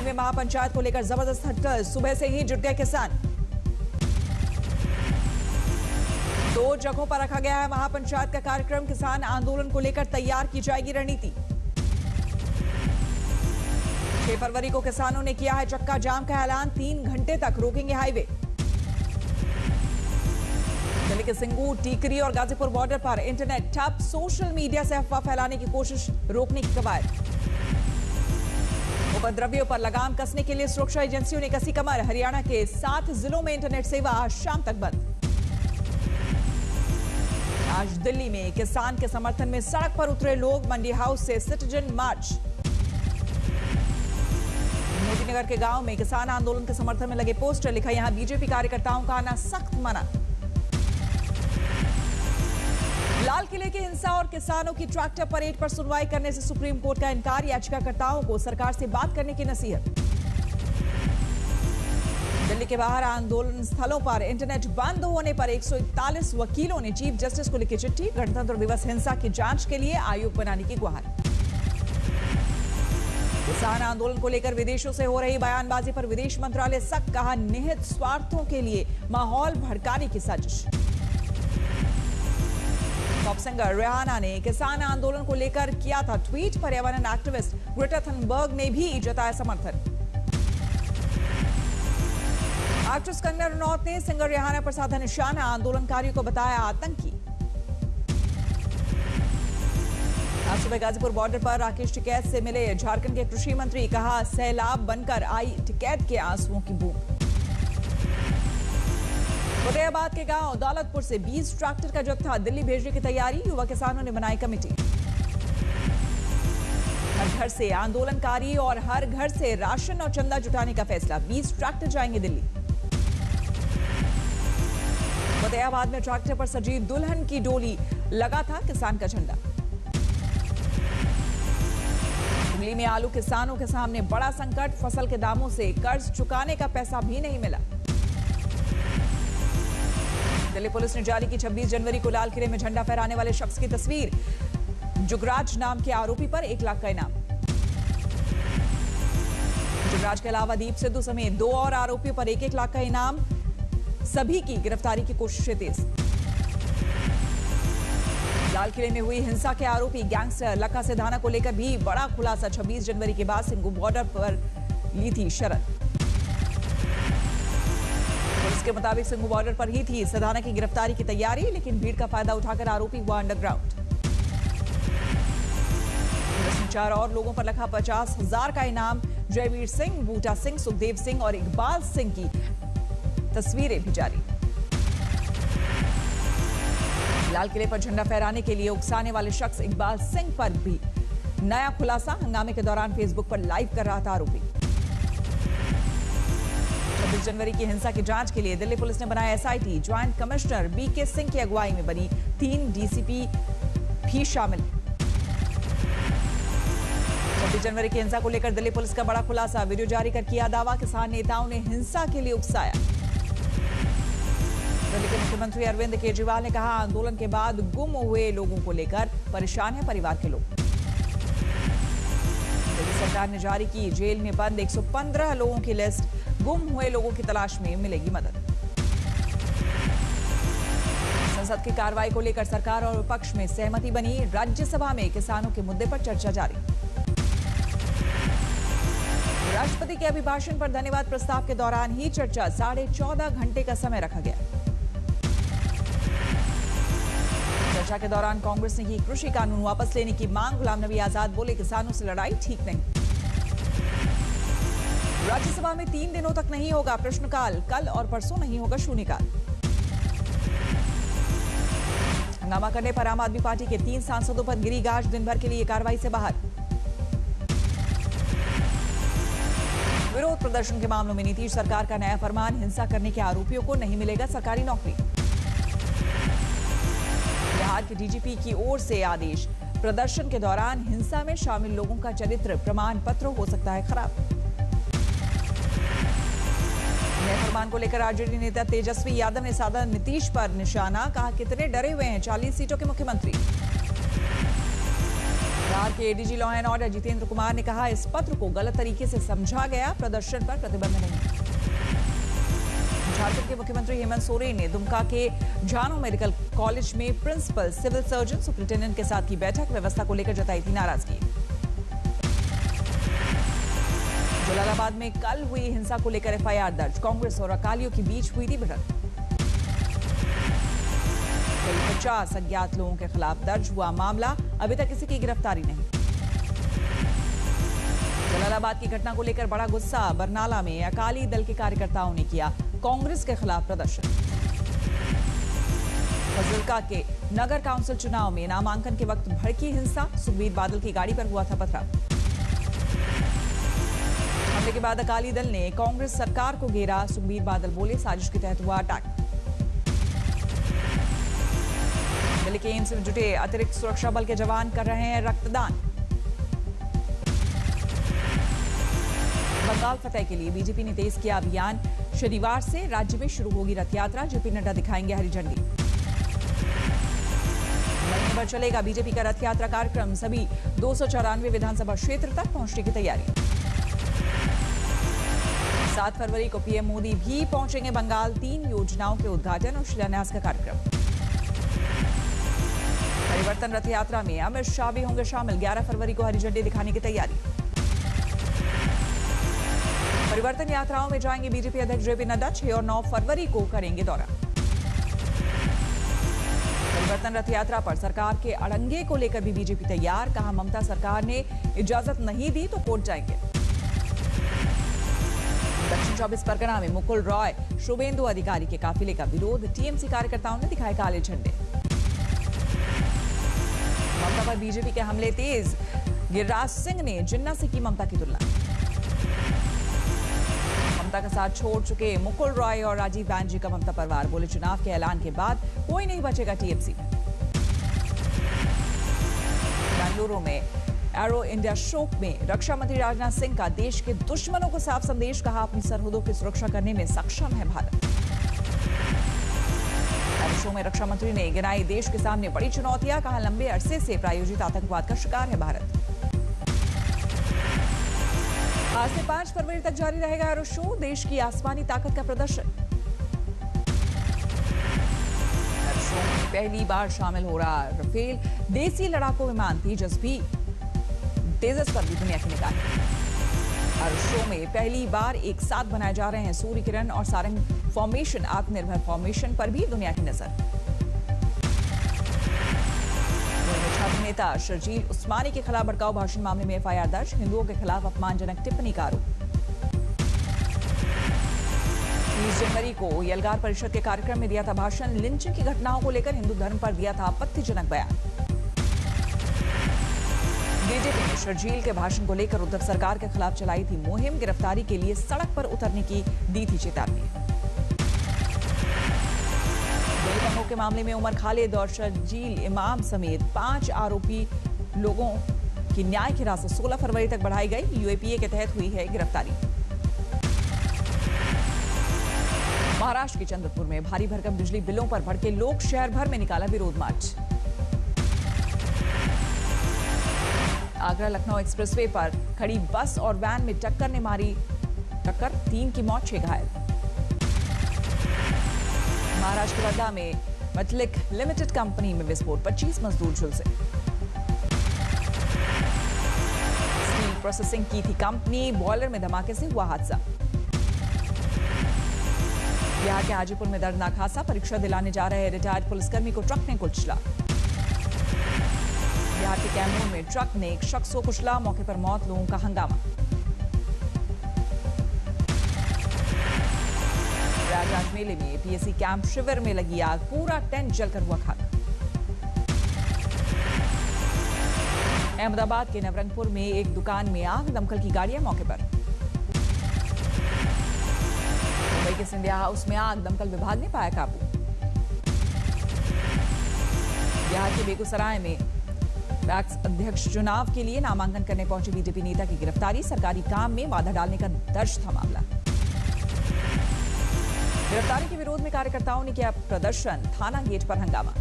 में महापंचायत को लेकर जबरदस्त हटकल, सुबह से ही जुट गए किसान। 2 जगहों पर रखा गया है महापंचायत का कार्यक्रम। किसान आंदोलन को लेकर तैयार की जाएगी रणनीति। 6 फरवरी को किसानों ने किया है चक्का जाम का ऐलान, 3 घंटे तक रोकेंगे हाईवे। दिल्ली के सिंगू, टीकरी और गाजीपुर बॉर्डर पर इंटरनेट ठप, सोशल मीडिया से अफवाह फैलाने की कोशिश रोकने की कवायद। उपद्रवियों पर लगाम कसने के लिए सुरक्षा एजेंसियों ने कसी कमर। हरियाणा के 7 जिलों में इंटरनेट सेवा आज शाम तक बंद। आज दिल्ली में किसान के समर्थन में सड़क पर उतरे लोग, मंडी हाउस से सिटीजन मार्च। मोदीनगर के गांव में किसान आंदोलन के समर्थन में लगे पोस्टर, लिखा यहां बीजेपी कार्यकर्ताओं का आना सख्त मना। लाल किले की हिंसा और किसानों की ट्रैक्टर परेड पर सुनवाई करने से सुप्रीम कोर्ट का इनकार, याचिकाकर्ताओं को सरकार से बात करने की नसीहत। दिल्ली के बाहर आंदोलन स्थलों पर इंटरनेट बंद होने पर 141 वकीलों ने चीफ जस्टिस को लिखी चिट्ठी, गणतंत्र दिवस हिंसा की जांच के लिए आयोग बनाने की गुहार। किसान आंदोलन को लेकर विदेशों से हो रही बयानबाजी पर विदेश मंत्रालय सख्त, कहा निहित स्वार्थों के लिए माहौल भड़काने की साजिश। पॉप सिंगर रिहाना ने किसान आंदोलन को लेकर किया था ट्वीट, पर्यावरण एक्टिविस्ट ग्रेटा थनबर्ग ने भी जताया समर्थन। एक्ट्रेस कंगना रनौत ने सिंगर रिहाना पर साधा निशाना, आंदोलनकारियों को बताया आतंकी। आज सुबह गाजीपुर बॉर्डर पर राकेश टिकैत से मिले झारखंड के कृषि मंत्री, कहा सैलाब बनकर आई टिकैत के आंसुओं की बूंद। फतेहाबाद के गांव दौलतपुर से 20 ट्रैक्टर का जत्था दिल्ली भेजने की तैयारी, युवा किसानों ने बनाई कमेटी। हर घर से आंदोलनकारी और हर घर से राशन और चंदा जुटाने का फैसला, 20 ट्रैक्टर जाएंगे दिल्ली। फतेहाबाद में ट्रैक्टर पर सजी दुल्हन की डोली, लगा था किसान का झंडा। हुगली में आलू किसानों के सामने बड़ा संकट, फसल के दामों से कर्ज चुकाने का पैसा भी नहीं मिला। दिल्ली पुलिस ने जारी की 26 जनवरी को लाल किले में झंडा फहराने वाले शख्स की तस्वीर, जुगराज नाम के आरोपी पर 1 लाख का इनाम। जुगराज के अलावा दीप सिद्धू समेत 2 और आरोपियों पर 1-1 लाख का इनाम, सभी की गिरफ्तारी की कोशिशें तेज। लाल किले में हुई हिंसा के आरोपी गैंगस्टर लखा सिधाना को लेकर भी बड़ा खुलासा, 26 जनवरी के बाद सिंगू बॉर्डर पर ली थी शरण। पुलिस के मुताबिक सिंगू बॉर्डर पर ही थी सिधाना की गिरफ्तारी की तैयारी, लेकिन भीड़ का फायदा उठाकर आरोपी हुआ अंडरग्राउंड। पुलिस ने 4 और लोगों पर लखा 50,000 का इनाम, जयवीर सिंह, बूटा सिंह, सुखदेव सिंह और इकबाल सिंह की तस्वीरें भी जारी। लाल किले पर झंडा फहराने के लिए उकसाने वाले शख्स इकबाल सिंह पर भी नया खुलासा, हंगामे के दौरान फेसबुक पर लाइव कर रहा था आरोपी। 26 जनवरी की हिंसा की जांच के लिए दिल्ली पुलिस ने बनाया SIT, joint commissioner BK Singh की अगुवाई में बनी 3 डीसीपी भी शामिल। 26 जनवरी की हिंसा को लेकर दिल्ली पुलिस का बड़ा खुलासा, वीडियो जारी कर किया दावा, किसान नेताओं ने हिंसा के लिए उकसाया। दिल्ली के मुख्यमंत्री अरविंद केजरीवाल ने कहा आंदोलन के बाद गुम हुए लोगों को लेकर परेशान है परिवार के लोग। दिल्ली सरकार ने जारी की जेल में बंद 115 लोगों की लिस्ट, गुम हुए लोगों की तलाश में मिलेगी मदद। संसद की कार्रवाई को लेकर सरकार और विपक्ष में सहमति बनी, राज्यसभा में किसानों के मुद्दे पर चर्चा जारी। राष्ट्रपति के अभिभाषण पर धन्यवाद प्रस्ताव के दौरान ही चर्चा, 14.5 घंटे का समय रखा गया। चर्चा के दौरान कांग्रेस ने की कृषि कानून वापस लेने की मांग, गुलाम नबी आजाद बोले किसानों से लड़ाई ठीक नहीं। राज्यसभा में 3 दिनों तक नहीं होगा प्रश्नकाल, कल और परसों नहीं होगा शून्यकाल। हंगामा करने पर आम आदमी पार्टी के 3 सांसदों पर गिरी गाज, दिन भर के लिए कार्रवाई से बाहर। विरोध प्रदर्शन के मामलों में नीतीश सरकार का नया फरमान, हिंसा करने के आरोपियों को नहीं मिलेगा सरकारी नौकरी। बिहार के डीजीपी की ओर से आदेश, प्रदर्शन के दौरान हिंसा में शामिल लोगों का चरित्र प्रमाण पत्र हो सकता है खराब। नए फरमान को लेकर आरजेडी नेता तेजस्वी यादव ने साधा नीतीश पर निशाना, कहा कितने डरे हुए हैं 40 सीटों के मुख्यमंत्री। बिहार के ADG law and order Jitendra Kumar ने कहा, इस पत्र को गलत तरीके से समझा गया, प्रदर्शन पर प्रतिबंध नहीं। झारखंड के मुख्यमंत्री हेमंत सोरेन ने दुमका के झानो मेडिकल कॉलेज में प्रिंसिपल, सिविल सर्जन, सुपरिटेंडेंट के साथ की बैठक, व्यवस्था को लेकर जताई थी नाराजगी। जलालाबाद में कल हुई हिंसा को लेकर एफआईआर दर्ज, कांग्रेस और अकालियों के बीच हुई थी भिड़ंत। करीब 50 अज्ञात लोगों के खिलाफ दर्ज हुआ मामला, अभी तक किसी की गिरफ्तारी नहीं। जलालाबाद की घटना को लेकर बड़ा गुस्सा, बरनाला में अकाली दल के कार्यकर्ताओं ने किया कांग्रेस के खिलाफ प्रदर्शन। फजलका के नगर काउंसिल चुनाव में नामांकन के वक्त भड़की हिंसा, सुखबीर बादल की गाड़ी पर हुआ था पथराव। हमले के बाद अकाली दल ने कांग्रेस सरकार को घेरा, सुखबीर बादल बोले साजिश के तहत हुआ अटैक। दिल्ली के एम्स में जुटे अतिरिक्त सुरक्षा बल के जवान कर रहे हैं रक्तदान। बंगाल फतेह के लिए बीजेपी ने तेज किया अभियान, शनिवार से राज्य में शुरू होगी रथ यात्रा, जेपी नड्डा दिखाएंगे हरी झंडी। महीने भर चलेगा बीजेपी का रथ यात्रा कार्यक्रम, सभी 294 विधानसभा क्षेत्र तक पहुंचने की तैयारी। 7 फरवरी को पीएम मोदी भी पहुंचेंगे बंगाल, 3 योजनाओं के उद्घाटन और शिलान्यास का कार्यक्रम। परिवर्तन रथ यात्रा में अमित शाह भी होंगे शामिल, 11 फरवरी को हरी झंडी दिखाने की तैयारी। परिवर्तन यात्राओं में जाएंगे बीजेपी अध्यक्ष जेपी नड्डा, 6 और 9 फरवरी को करेंगे दौरा। परिवर्तन रथ यात्रा पर सरकार के अड़ंगे को लेकर भी बीजेपी तैयार, कहा ममता सरकार ने इजाजत नहीं दी तो कोर्ट जाएंगे। दक्षिण 24 परगना में मुकुल रॉय, शुभेंदु अधिकारी के काफिले का विरोध, टीएमसी कार्यकर्ताओं ने दिखाए काले झंडे। ममता पर बीजेपी के हमले तेज, गिरिराज सिंह ने जिन्ना से की ममता की तुलना। ममता का साथ छोड़ चुके मुकुल रॉय और राजीव बैनर्जी का ममता परिवार, बोले चुनाव के ऐलान के बाद कोई नहीं बचेगा टीएमसी में। बेंगलुरु में एरो इंडिया शो में रक्षा मंत्री राजनाथ सिंह का देश के दुश्मनों को साफ संदेश, कहा अपनी सरहदों की सुरक्षा करने में सक्षम है भारत। एरो शो में रक्षा मंत्री ने गिनाई देश के सामने बड़ी चुनौतियां, कहा लंबे अरसे से प्रायोजित आतंकवाद का शिकार है भारत। आज से 5 फरवरी तक जारी रहेगा एरो शो, देश की आसमानी ताकत का प्रदर्शन। एरो शो में पहली बार शामिल हो रहा राफेल देसी लड़ाकू विमान, तेजस पर भी दुनिया की निगाह। एरो शो में पहली बार एक साथ बनाए जा रहे हैं सूर्य किरण और सारंग फॉर्मेशन, आत्मनिर्भर फॉर्मेशन पर भी दुनिया की नजर। छात्र नेता शर्जील उस्मानी के खिलाफ भड़काऊ भाषण मामले में एफआईआर दर्ज, हिंदुओं के खिलाफ अपमानजनक टिप्पणी का आरोप। 30 जनवरी को यलगार परिषद के कार्यक्रम में दिया था भाषण, लिंचिंग की घटनाओं को लेकर हिंदू धर्म पर दिया था आपत्तिजनक बयान। बीजेपी ने शर्जील के भाषण को लेकर उद्धव सरकार के खिलाफ चलाई थी मुहिम, गिरफ्तारी के लिए सड़क पर उतरने की दी थी चेतावनी। दिल्ली दंगों के मामले में उमर खालिद और शर्जील इमाम समेत 5 आरोपी लोगों की न्यायिक हिरासत 16 फरवरी तक बढ़ाई गई, यूएपीए के तहत हुई है गिरफ्तारी। महाराष्ट्र के चंद्रपुर में भारी भरकम बिजली बिलों पर भड़के लोग, शहर भर में निकाला विरोध मार्च। आगरा लखनऊ एक्सप्रेसवे पर खड़ी बस और वैन में टक्कर ने मारी टक्कर, 3 की मौत, 6 घायल। महाराष्ट्र के वर्धा में मेटलिक लिमिटेड कंपनी में विस्फोट, 25 मजदूर झुलसे। स्टील प्रोसेसिंग की थी कंपनी, बॉयलर में धमाके से हुआ हादसा। बिहार के हाजीपुर में दर्दनाक हादसा, परीक्षा दिलाने जा रहे रिटायर्ड पुलिसकर्मी को ट्रक ने कुचला। बिहार के कैमूर में ट्रक ने एक शख्स को कुचला, मौके पर मौत, लोगों का हंगामा। प्रयागराज मेले में पीएससी कैंप शिविर में लगी आग, पूरा टेंट जलकर हुआ खाक। अहमदाबाद के नवरंगपुर में एक दुकान में आग, दमकल की गाड़ियां मौके पर। मुंबई के सिंधिया हाउस में आग, दमकल विभाग ने पाया काबू। बिहार के बेगूसराय में पैक्स अध्यक्ष चुनाव के लिए नामांकन करने पहुंचे बीजेपी नेता की गिरफ्तारी, सरकारी काम में बाधा डालने का दर्ज था मामला। गिरफ्तारी के विरोध में कार्यकर्ताओं ने किया प्रदर्शन, थाना गेट पर हंगामा।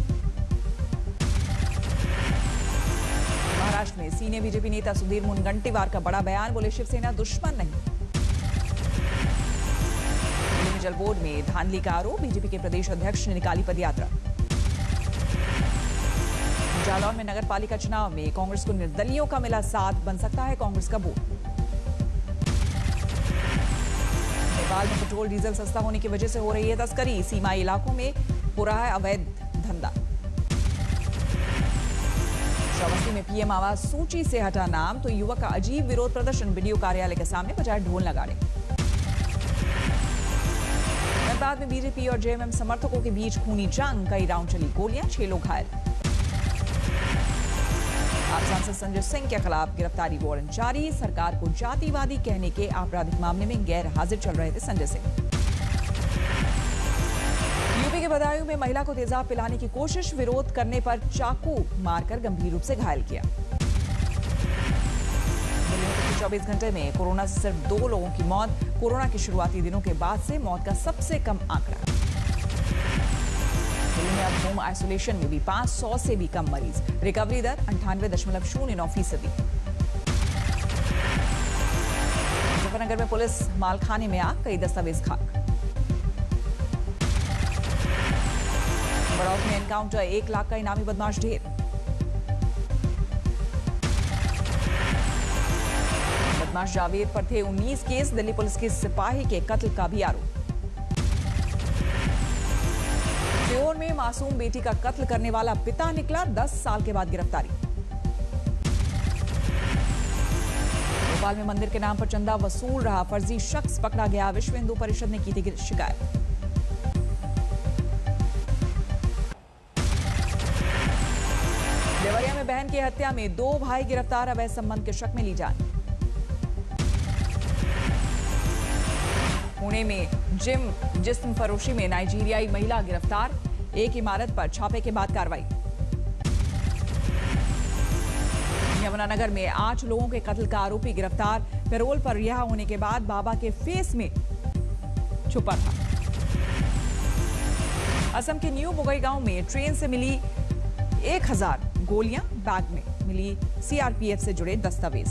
महाराष्ट्र में सीनियर बीजेपी नेता सुधीर मुनगंटीवार का बड़ा बयान, बोले शिवसेना दुश्मन नहीं। दिल्ली में जल बोर्ड में धांधली का आरोप, बीजेपी के प्रदेश अध्यक्ष ने निकाली पदयात्रा। जालौर में नगर पालिका चुनाव में कांग्रेस को निर्दलियों का मिला साथ, बन सकता है कांग्रेस का बोर्ड। नेपाल में पेट्रोल डीजल सस्ता होने की वजह से हो रही है तस्करी, सीमाई इलाकों में हो रहा है अवैध धंधा। श्रावस्ती में पीएम आवास सूची से हटा नाम तो युवक का अजीब विरोध प्रदर्शन, बीडीओ कार्यालय के सामने बजाए ढोल नगाड़े। धनबाद में बीजेपी और जेएमएम समर्थकों के बीच खूनी जंग, कई राउंड चली गोलियां, 6 लोग घायल। आप सांसद संजय सिंह के खिलाफ गिरफ्तारी वारंट जारी, सरकार को जातिवादी कहने के आपराधिक मामले में गैर हाजिर चल रहे थे संजय सिंह। यूपी के बदायूं में महिला को तेजाब पिलाने की कोशिश, विरोध करने पर चाकू मारकर गंभीर रूप से घायल किया। दिल्ली में पिछले 24 घंटे में कोरोना से सिर्फ 2 लोगों की मौत, कोरोना के शुरुआती दिनों के बाद से मौत का सबसे कम आंकड़ा। दिल्ली में अब होम आइसोलेशन में भी 500 से भी कम मरीज, रिकवरी दर 98.09%। मुजफ्फरनगर में पुलिस मालखाने में आग, कई दस्तावेज खाक। बड़ौत में एनकाउंटर, 1 लाख का इनामी बदमाश ढेर। बदमाश जावेद पर थे 19 केस, दिल्ली पुलिस के सिपाही के कत्ल का भी आरोप। सीहोर में मासूम बेटी का कत्ल करने वाला पिता निकला, 10 साल के बाद गिरफ्तारी। भोपाल में मंदिर के नाम पर चंदा वसूल रहा फर्जी शख्स पकड़ा गया, विश्व हिंदू परिषद ने की थी शिकायत। देवरिया में बहन की हत्या में 2 भाई गिरफ्तार, अवैध संबंध के शक में ली जान। पुणे में जिस्म फरोशी में नाइजीरियाई महिला गिरफ्तार, एक इमारत पर छापे के बाद कार्रवाई। यमुनानगर में 8 लोगों के कत्ल का आरोपी गिरफ्तार, पैरोल पर रिहा होने के बाद बाबा के फेस में छुपा था। असम के न्यू बोगईगांव में ट्रेन से मिली 1000 गोलियां, बैग में मिली सीआरपीएफ से जुड़े दस्तावेज।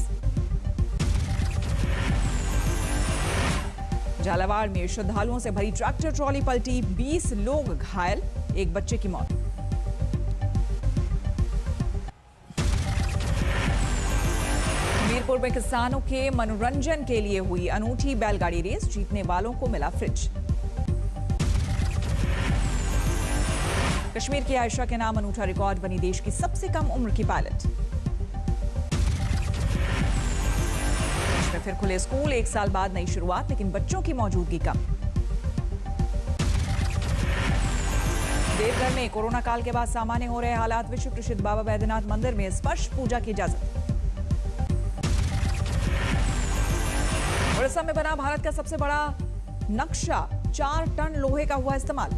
झालावाड़ में श्रद्धालुओं से भरी ट्रैक्टर ट्रॉली पलटी, 20 लोग घायल, एक बच्चे की मौत। मीरपुर में किसानों के मनोरंजन के लिए हुई अनूठी बैलगाड़ी रेस, जीतने वालों को मिला फ्रिज। कश्मीर की आयशा के नाम अनूठा रिकॉर्ड बनी देश की सबसे कम उम्र की पायलट। देश में फिर खुले स्कूल, 1 साल बाद नई शुरुआत, लेकिन बच्चों की मौजूदगी कम। देवघर में कोरोना काल के बाद सामान्य हो रहे हालात, विश्व प्रसिद्ध बाबा बैद्यनाथ मंदिर में स्पर्श पूजा की इजाजत। उड़ीसा में बना भारत का सबसे बड़ा नक्शा, 4 टन लोहे का हुआ इस्तेमाल।